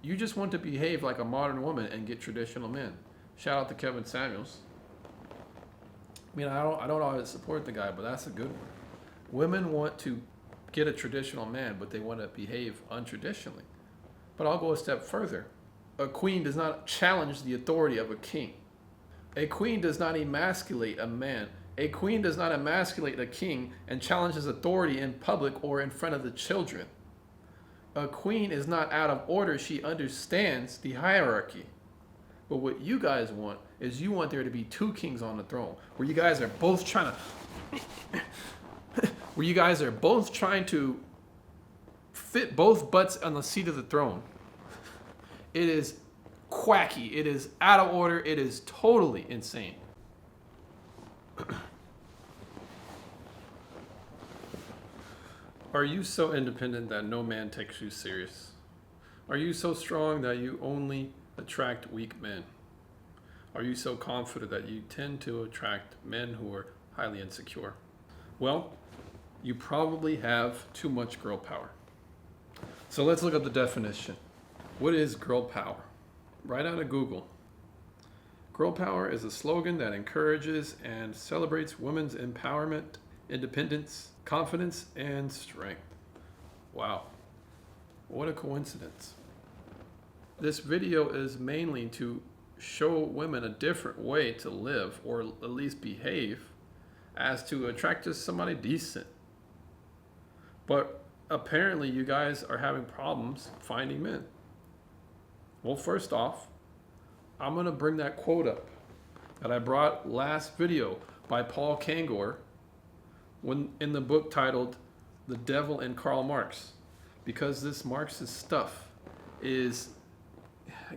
You just want to behave like a modern woman and get traditional men. Shout out to Kevin Samuels. I mean, I don't always support the guy, but that's a good one. Women want to get a traditional man, but they want to behave untraditionally. But I'll go a step further. A queen does not challenge the authority of a king. A queen does not emasculate a man. A queen does not emasculate a king and challenge his authority in public or in front of the children. A queen is not out of order. She understands the hierarchy. But what you guys want is you want there to be two kings on the throne, where you guys are both trying to fit both butts on the seat of the throne. It is quacky. It is out of order. It is totally insane. Are you so independent that no man takes you serious? Are you so strong that you only attract weak men? Are you so confident that you tend to attract men who are highly insecure? Well, you probably have too much girl power. So let's look at the definition. What is girl power? Right out of Google. Girl power is a slogan that encourages and celebrates women's empowerment, independence, confidence, and strength. Wow, what a coincidence. This video is mainly to show women a different way to live, or at least behave, as to attract just somebody decent. But apparently you guys are having problems finding men. Well, first off, I'm going to bring that quote up that I brought last video by Paul Kangor when in the book titled The Devil and Karl Marx, because this Marxist stuff is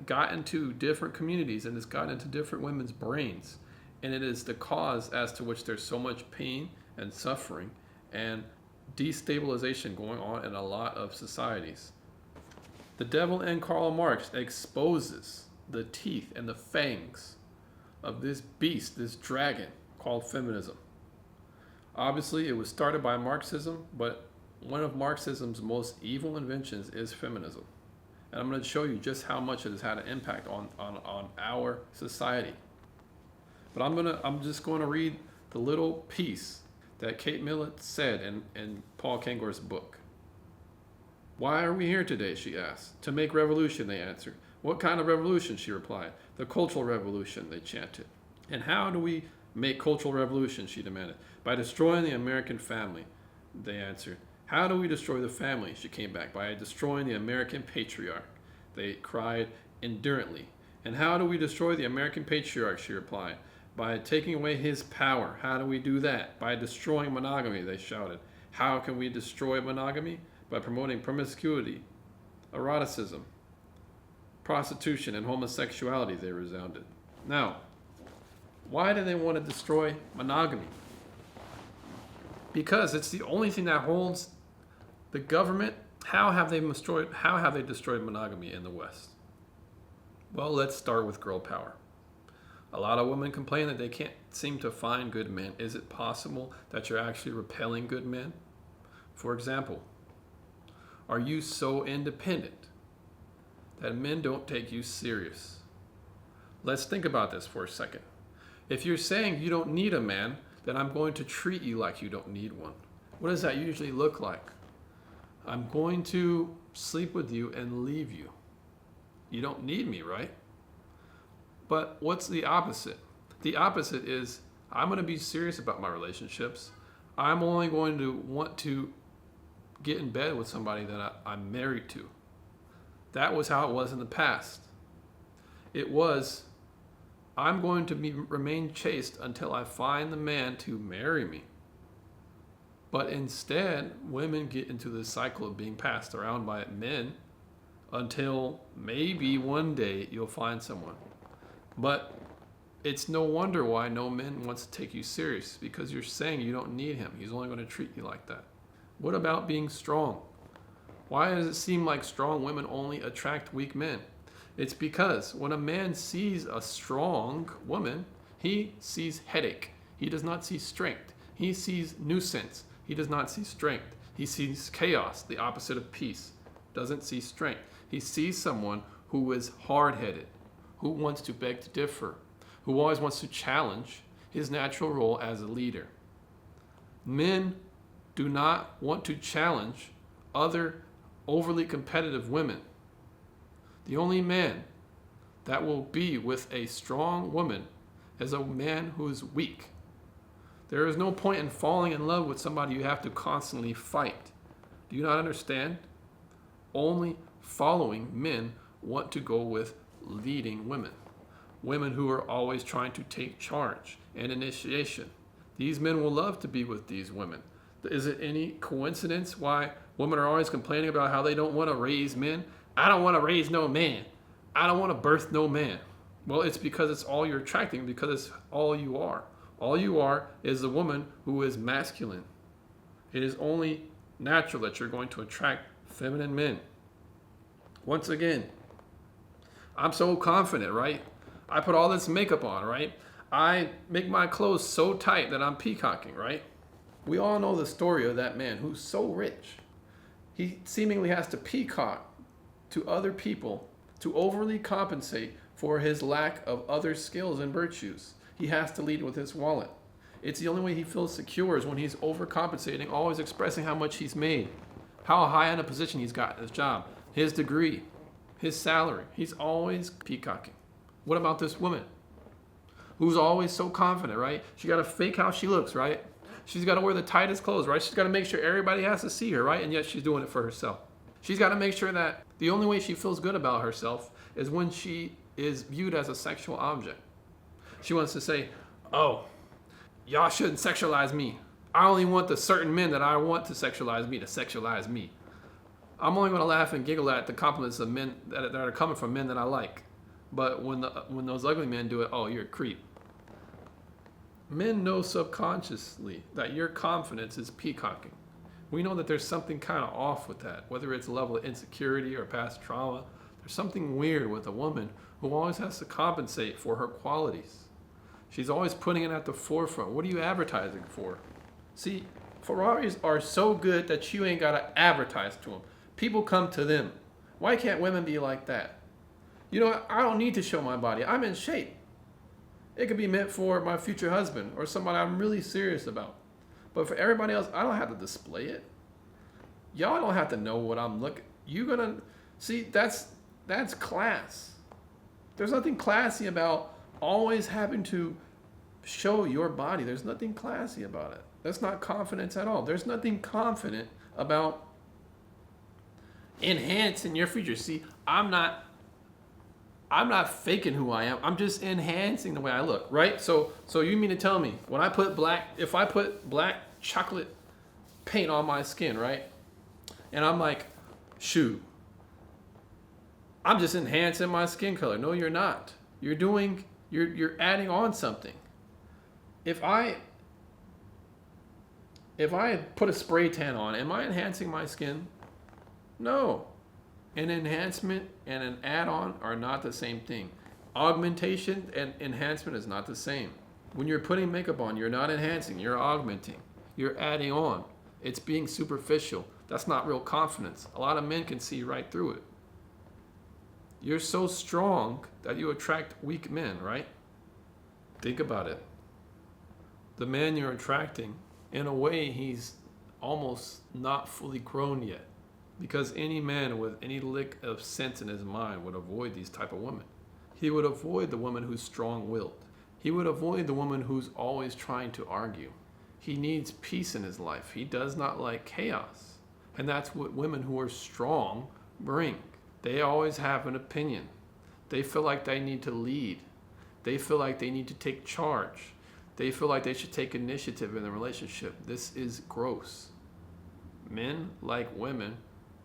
got into different communities and it's gotten into different women's brains, and it is the cause as to which there's so much pain and suffering and destabilization going on in a lot of societies. The Devil and Karl Marx exposes the teeth and the fangs of this beast, this dragon called feminism. Obviously, it was started by Marxism, but one of Marxism's most evil inventions is feminism. And I'm going to show you just how much it has had an impact on our society. But I'm just going to read the little piece that Kate Millett said in Paul Kangor's book. Why are we here today, she asked. To make revolution, they answered. What kind of revolution, she replied. The cultural revolution, they chanted. And how do we make cultural revolution, she demanded. By destroying the American family, they answered. How do we destroy the family, she came back. By destroying the American patriarch, they cried endurantly. And how do we destroy the American patriarch, she replied. By taking away his power. How do we do that? By destroying monogamy, they shouted. How can we destroy monogamy? By promoting promiscuity, eroticism, prostitution, and homosexuality, they resounded. Now, why do they want to destroy monogamy? Because it's the only thing that holds the government. How have they destroyed monogamy in the West? Well, let's start with girl power. A lot of women complain that they can't seem to find good men. Is it possible that you're actually repelling good men? For example, are you so independent that men don't take you serious? Let's think about this for a second. If you're saying you don't need a man, then I'm going to treat you like you don't need one. What does that usually look like? I'm going to sleep with you and leave you. You don't need me, right? But what's the opposite? The opposite is I'm going to be serious about my relationships. I'm only going to want to get in bed with somebody that I'm married to. That was how it was in the past. It was, I'm going to remain chaste until I find the man to marry me. But instead, women get into this cycle of being passed around by men until maybe one day you'll find someone. But it's no wonder why no man wants to take you serious, because you're saying you don't need him. He's only going to treat you like that. What about being strong? Why does it seem like strong women only attract weak men? It's because when a man sees a strong woman, he sees headache. He does not see strength. He sees nuisance. He does not see strength. He sees chaos, the opposite of peace. Doesn't see strength. He sees someone who is hard-headed, who wants to beg to differ, who always wants to challenge his natural role as a leader. Men do not want to challenge other overly competitive women. The only man that will be with a strong woman is a man who is weak. There is no point in falling in love with somebody you have to constantly fight. Do you not understand? Only following men want to go with leading women. Women who are always trying to take charge and initiation. These men will love to be with these women. Is it any coincidence why women are always complaining about how they don't want to raise men? I don't want to raise no man. I don't want to birth no man. Well, it's because it's all you're attracting, because it's all you are. All you are is a woman who is masculine. It is only natural that you're going to attract feminine men. Once again, I'm so confident, right? I put all this makeup on, right? I make my clothes so tight that I'm peacocking, right? We all know the story of that man who's so rich. He seemingly has to peacock to other people to overly compensate for his lack of other skills and virtues. He has to lead with his wallet. It's the only way he feels secure is when he's overcompensating, always expressing how much he's made, how high in a position he's got in his job, his degree, his salary. He's always peacocking. What about this woman who's always so confident, right? She got to fake how she looks, right? She's got to wear the tightest clothes, right? She's got to make sure everybody has to see her, right? And yet she's doing it for herself. She's got to make sure that the only way she feels good about herself is when she is viewed as a sexual object. She wants to say, oh, y'all shouldn't sexualize me. I only want the certain men that I want to sexualize me to sexualize me. I'm only going to laugh and giggle at the compliments of men that are coming from men that I like. But when those ugly men do it, oh, you're a creep. Men know subconsciously that your confidence is peacocking. We know that there's something kind of off with that, whether it's a level of insecurity or past trauma. There's something weird with a woman who always has to compensate for her qualities. She's always putting it at the forefront. What are you advertising for? See, Ferraris are so good that you ain't got to advertise to them. People come to them. Why can't women be like that? You know what? I don't need to show my body. I'm in shape. It could be meant for my future husband or somebody I'm really serious about. But for everybody else, I don't have to display it. Y'all don't have to know what I'm looking. You're gonna see that's class. There's nothing classy about always having to show your body. There's nothing classy about it. That's not confidence at all. There's nothing confident about enhancing your features. See, I'm not faking who I am. I'm just enhancing the way I look, right? So you mean to tell me when if I put black chocolate paint on my skin, right? And I'm like, shoot, I'm just enhancing my skin color. No, you're not. You're adding on something. If I put a spray tan on, am I enhancing my skin? No. An enhancement and an add-on are not the same thing. Augmentation and enhancement is not the same. When you're putting makeup on, you're not enhancing, you're augmenting. You're adding on. It's being superficial. That's not real confidence. A lot of men can see right through it. You're so strong that you attract weak men, right? Think about it. The man you're attracting, in a way, he's almost not fully grown yet. Because any man with any lick of sense in his mind would avoid these type of women. He would avoid the woman who's strong-willed. He would avoid the woman who's always trying to argue. He needs peace in his life. He does not like chaos. And that's what women who are strong bring. They always have an opinion. They feel like they need to lead. They feel like they need to take charge. They feel like they should take initiative in the relationship. This is gross. Men like women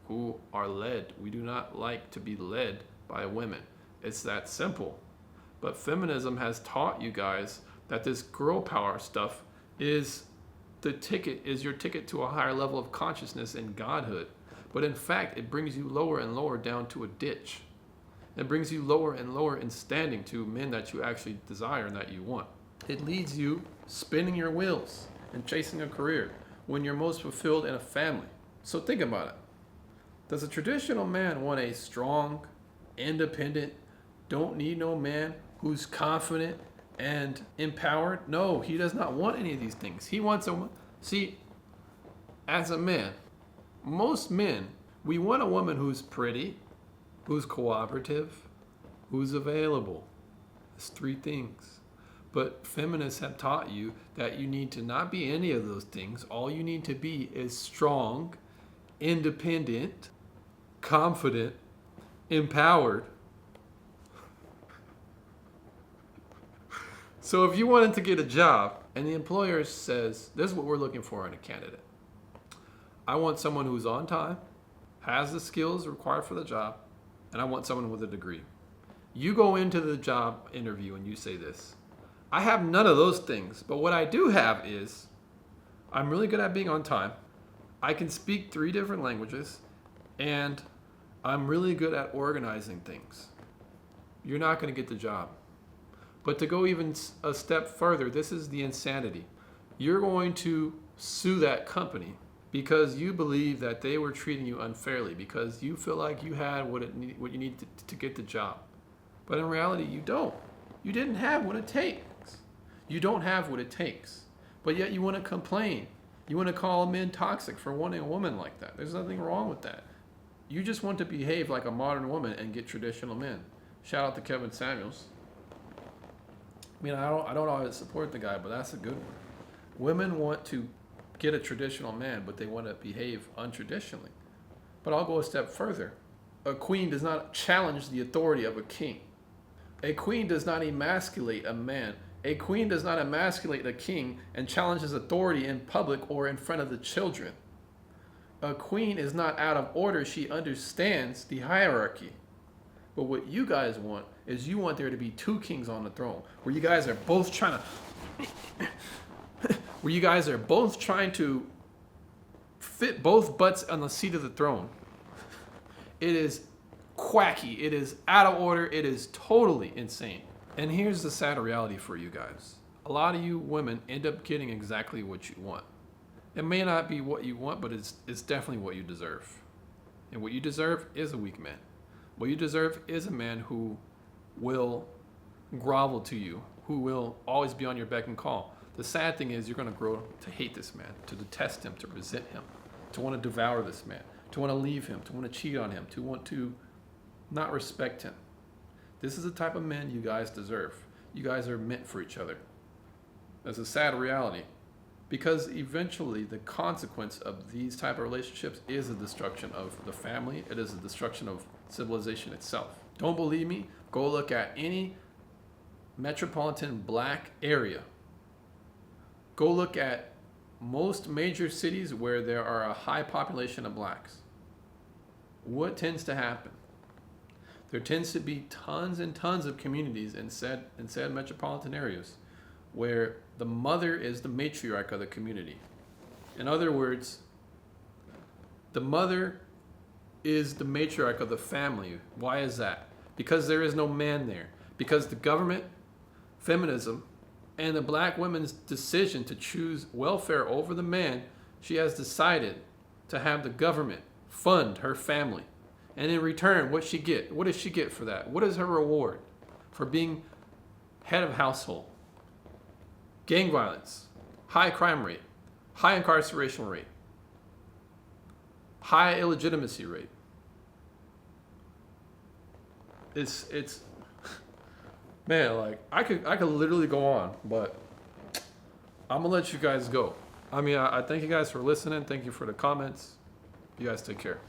who are led. We do not like to be led by women. It's that simple. But feminism has taught you guys that this girl power stuff is your ticket to a higher level of consciousness and godhood. But in fact, it brings you lower and lower down to a ditch. It brings you lower and lower in standing to men that you actually desire and that you want. It leads you spinning your wheels and chasing a career when you're most fulfilled in a family. So think about it. Does a traditional man want a strong, independent, don't need no man, who's confident and empowered. No, he does not want any of these things. He wants a, see, as a man, most men, we want a woman who's pretty, who's cooperative, who's available. It's three things. But feminists have taught you that you need to not be any of those things. All you need to be is strong, independent, confident, empowered. So if you wanted to get a job and the employer says, this is what we're looking for in a candidate. I want someone who's on time, has the skills required for the job, and I want someone with a degree. You go into the job interview and you say this: I have none of those things, but what I do have is I'm really good at being on time. I can speak 3 different languages, and I'm really good at organizing things. You're not going to get the job. But to go even a step further, this is the insanity. You're going to sue that company because you believe that they were treating you unfairly, because you feel like you had what you need to get the job. But in reality, you don't. You didn't have what it takes. You don't have what it takes. But yet you want to complain. You want to call men toxic for wanting a woman like that. There's nothing wrong with that. You just want to behave like a modern woman and get traditional men. Shout out to Kevin Samuels. I mean, I don't always support the guy, but that's a good one. Women want to get a traditional man, but they want to behave untraditionally. But I'll go a step further. A queen does not challenge the authority of a king. A queen does not emasculate a man. A queen does not emasculate a king and challenge his authority in public or in front of the children. A queen is not out of order. She understands the hierarchy. But what you guys want is you want there to be 2 kings on the throne, where you guys are both trying to fit both butts on the seat of the throne. It is quacky. It is out of order. It is totally insane. And here's the sad reality for you guys. A lot of you women end up getting exactly what you want. It may not be what you want, but it's definitely what you deserve. And what you deserve is a weak man. What you deserve is a man who will grovel to you, who will always be on your beck and call. The sad thing is you're going to grow to hate this man, to detest him, to resent him, to want to devour this man, to want to leave him, to want to cheat on him, to want to not respect him. This is the type of men you guys deserve. You guys are meant for each other. That's a sad reality, because eventually the consequence of these type of relationships is the destruction of the family. It is the destruction of civilization itself. Don't believe me? Go look at any metropolitan black area. Go look at most major cities where there are a high population of blacks. What tends to happen? There tends to be tons and tons of communities in said metropolitan areas where the mother is the matriarch of the community. In other words, the mother is the matriarch of the family. Why is that? Because there is no man there. Because the government, feminism, and the black woman's decision to choose welfare over the man, she has decided to have the government fund her family. And in return, what she get? What does she get for that? What is her reward for being head of household? Gang violence, high crime rate, high incarceration rate, high illegitimacy rate. It's man, like I could literally go on, but I'm gonna let you guys go. I mean, I thank you guys for listening. Thank you for the comments. You guys take care.